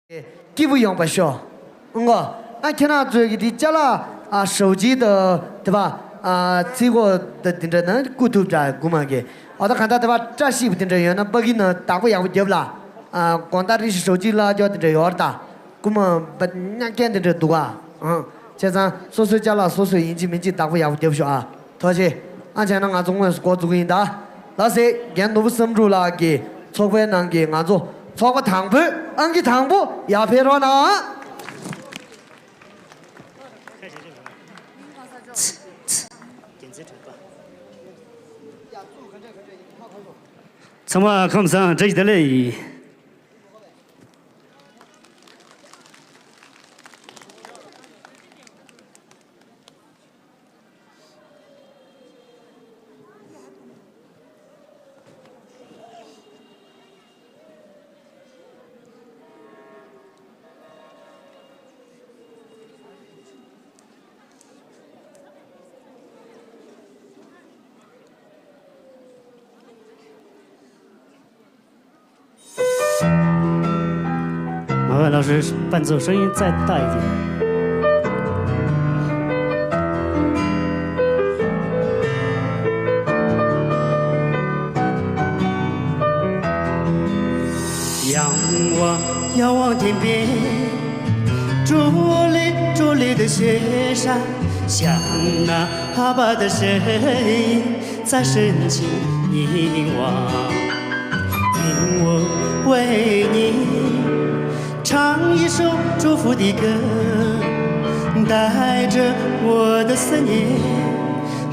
给不用不小，俺看他这个的加了手机的对吧？这个的盯着那骨头在骨嘛个，他看他对吧？这西不盯着样，那不给那打过也不接不啦？光打的是手机啦，就盯着样打，骨嘛不人家盯着多啊，现在所以加了所以引起面积打过也不接不小多谢，俺前那俺中文是国足给的，那些俺都不深入了给，除非能给俺做。错个糖不，俺给糖不也别说呢。怎么看不上这一的嘞？麻烦老师伴奏声音再大一点。仰望天边，伫立的雪山，像那阿爸的身影在深情凝望。愿我为你唱一首祝福的歌，带着我的思念，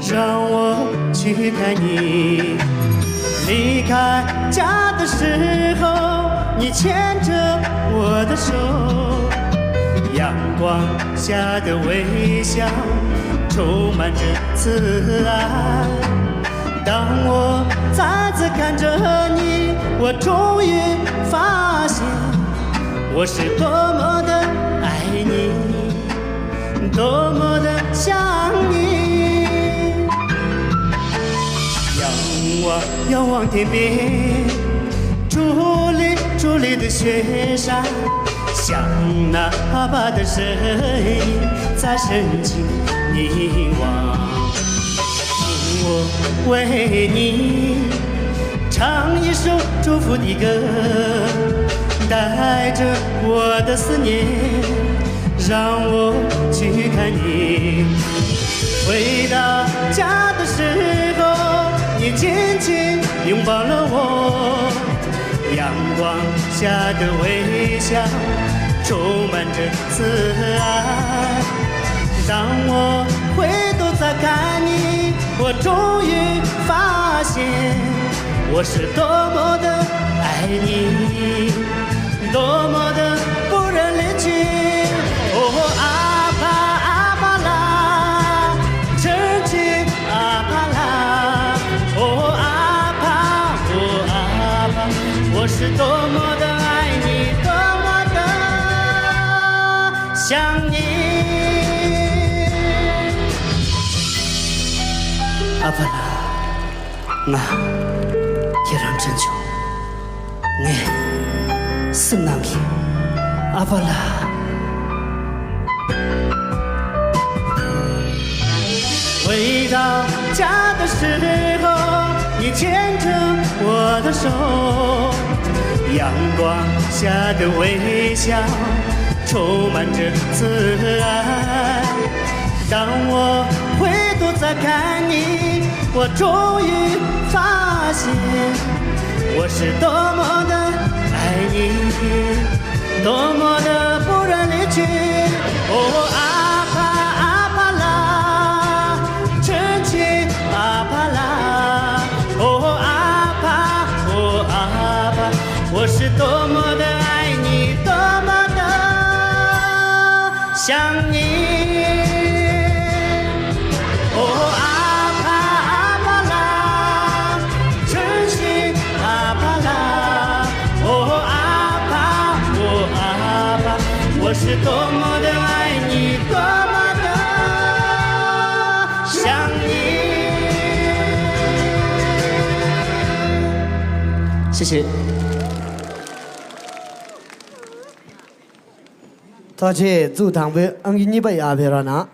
让我去看你。离开家的时候，你牵着我的手，阳光下的微笑充满着慈爱。当我再次看着你，我终于发现我是多么的爱你，多么的想你。仰望天边，伫立的雪山，像那阿爸的身影在深情凝望。听我为你唱一首祝福的歌，带着我的思念，让我去看你。回到家的时候，你紧紧拥抱了我，阳光下的微笑充满着慈爱。当我回头再看你，我终于发现我是多么的爱你，多么的不忍离去。阿爸啦，真情阿爸啦，阿爸，我是多么的爱你，多么的想你。阿爸啦，那也让真久，我是难去，阿爸啦。回到家的时候，你牵着我的手，阳光下的微笑充满着慈爱。当我回头再看你，我终于发现我是多么的爱你，多么的不忍离去。阿爸啦，真情阿爸啦，阿爸，我是多么的爱你，多么的想你。我是多么的爱你，多么的想你。谢谢。多谢主堂为你不要别了呢。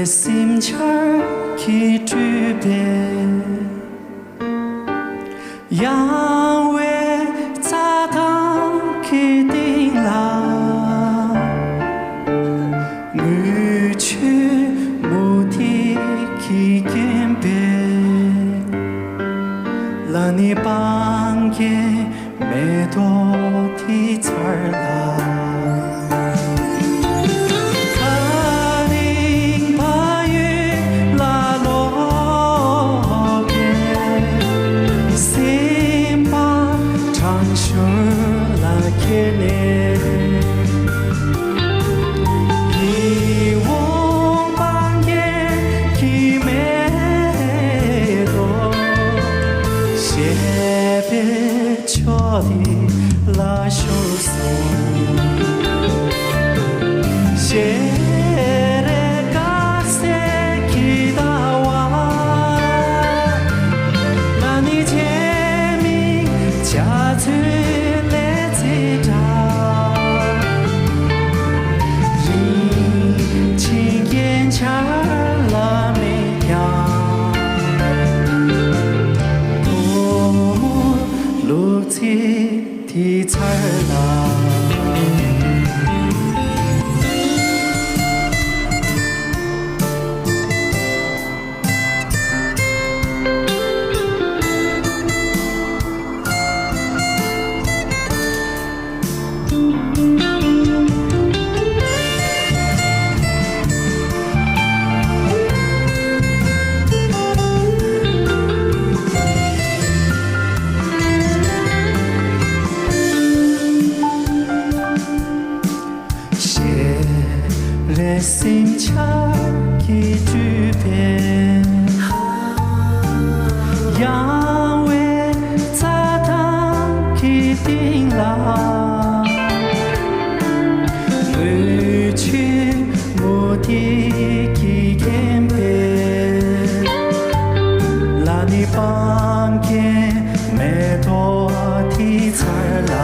心气儿去举杯，杨为茶汤去顶浪，我去目的去见别，让你帮给没多的词儿啦。心气儿去举杯，杨为茶汤去顶浪，我去目的去见别，让你帮给没多的词儿啦。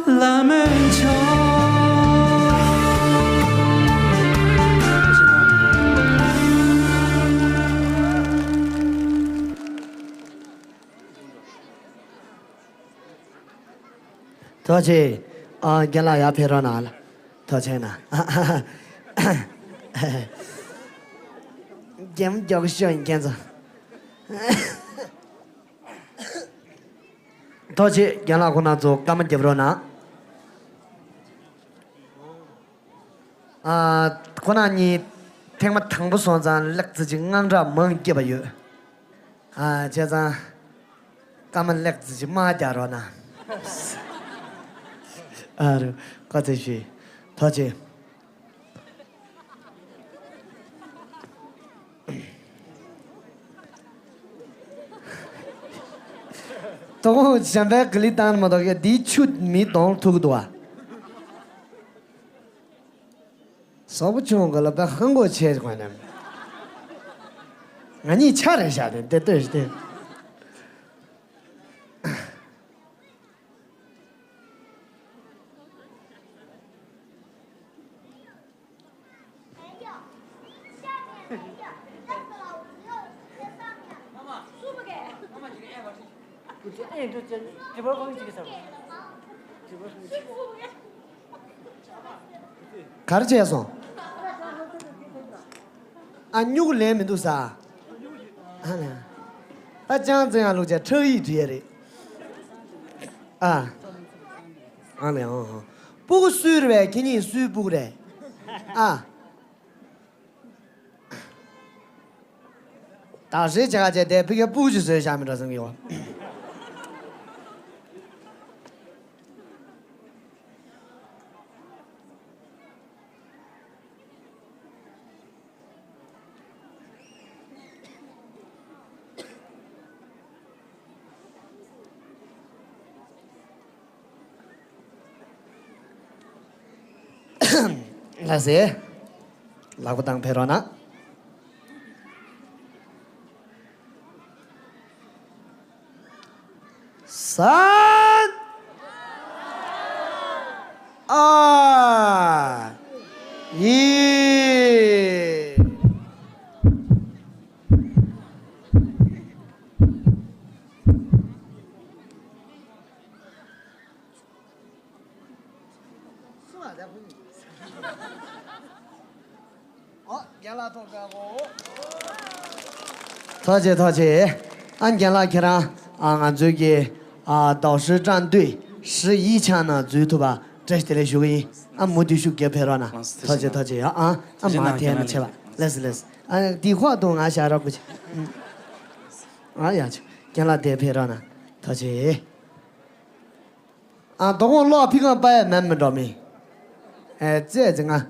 Lamento 多谢啊，给老爷拍着拿了，多谢呢。节目叫个小人干子。多谢给老公那做，咱们接不着拿。啊，可能你听我听不爽，咱勒自己硬着猛接不有。啊，这咱咱们勒自己马家着呢。啊，我这是，多谢。都现在给你当么多个地球没当土多啊？说不清个了，别很过去关键。俺你掐了一下的，对。가르쳐서 안 욕을 내면 또 사. 하나. 아장장 로자 처이 뒤에. 아. 아네. 보고 수를 왜 괜히 수 보고 그래. 아. 다시 제가 제 대표가 부주서下面的 생겨. Nasi, lagu tang perona. San, ye.多谢，俺今来看了俺这个导师战队11强呢，最多吧，这是来学个，俺目的是给拍了呢。多谢啊，俺马天的去吧，来，俺电话都俺下着过去，哎呀去，今来得拍了呢，多谢。啊，等我老皮个摆慢慢着没，哎，这啊。